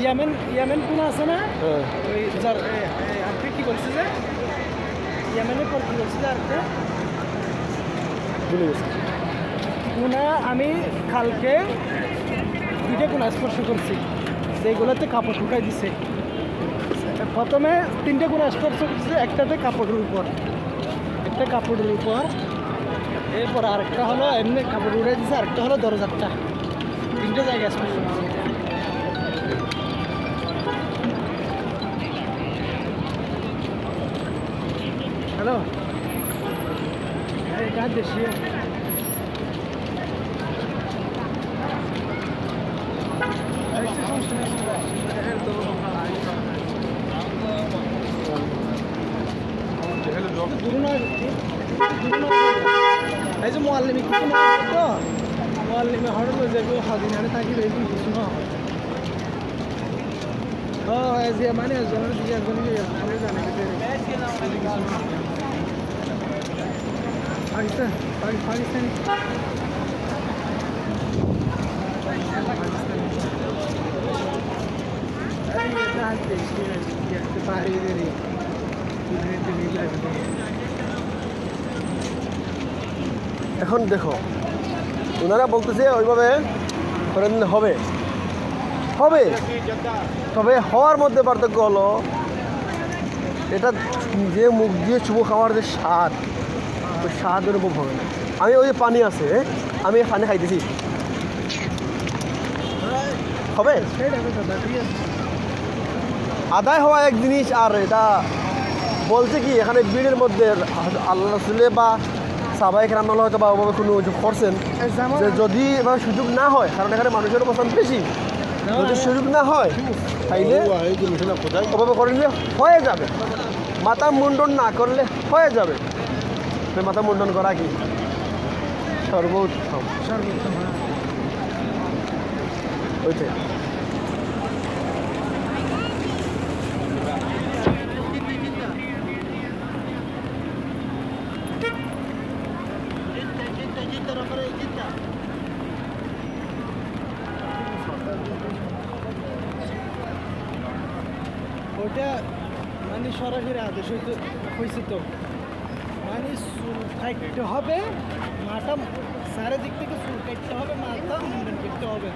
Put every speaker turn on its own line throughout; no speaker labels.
ইয়ামেন কোন আছে না ওই যার আপনি কি বলছে যে ইয়ামেনের পর কি বলছে যে আরেকটা
ভুলে গেছি।
কোনা আমি কালকে দুইটা কোনা স্পর্শ করছি যেগুলোতে কাপড় ঢুকাই দিছে। প্রথমে 3টে কোনা স্পর্শ করছে, একটাতে কাপড়ের উপর, একটা কাপড়ের উপর, এরপর আরেকটা হলো এমনি কাপড় উড়ে দিছে, আরেকটা হলো দরজারটা। 3টে জায়গায় স্পর্শ করছে। হ্যালো এটা দেশি এই যে মোয়াল্লিমি কিছু না তো মোয়াল্লিমি হঠাৎ যেগুলো হাজির হারে থাকি এরকম কিছু না ও যে মানে একজনের দিকে একজনকে জানে পাকিস্তান পাকিস্তানি
এখন দেখো ওনারা বলতেছে ওইভাবে করে নিলে হবে হবে, তবে হওয়ার মধ্যে পার্থক্য হলো এটা যে মুখ দিয়ে চুমো খাওয়ার যে স্বাদ, ওই স্বাদ অনুভব হবে না। আমি ওই যে পানি আছে, আমি পানি খাইতেছি, হবে আদায় হওয়া এক জিনিস। আর এটা বলছে কি এখানে ভিড়ের মধ্যে আল্লাহ রাসূলে বা সাহাবায়ে কেরাম হয়তো বা ওভাবে কোনো করছেন যে যদি এভাবে সুযোগ না হয়, কারণ এখানে মানুষের অবস্থান বেশি, যদি সুযোগ না হয় তাইলে ওভাবে করে নিলে হয়ে যাবে। মাথা মুন্ডন না করলে হয়ে যাবে। মাথা মুন্ডন করা কি সর্বোত্তম, ওইটাই।
ওইটা মানে সরাসরি আদেশ হয়েছে তো, মানে চুল কাটতে হবে, মাথা চারিদিক থেকে চুল কাটতে হবে, মাথা মুন্ডন করতে হবে,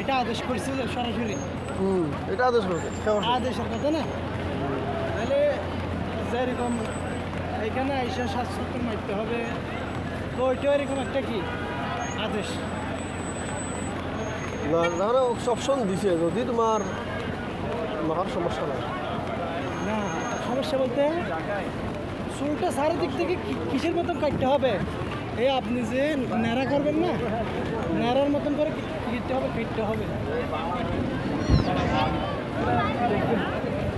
এটা আদেশ করছে সরাসরি।
এটা আদেশ করছে,
আদেশের কথা না, তাহলে যেরকম এখানে আইসা 770 মারতে হবে, তো ওইটা এরকম একটা কি আদেশ
না অপশন দিছে, যদি তোমার মাথার সমস্যা নাই।
না সমস্যা বলতে চুলটা চারিদিক থেকে কিসের মতন কাটতে হবে, এই আপনি যে ন্যাড়া করবেন না, ন্যাড়ার মতন করে কেটে হবে,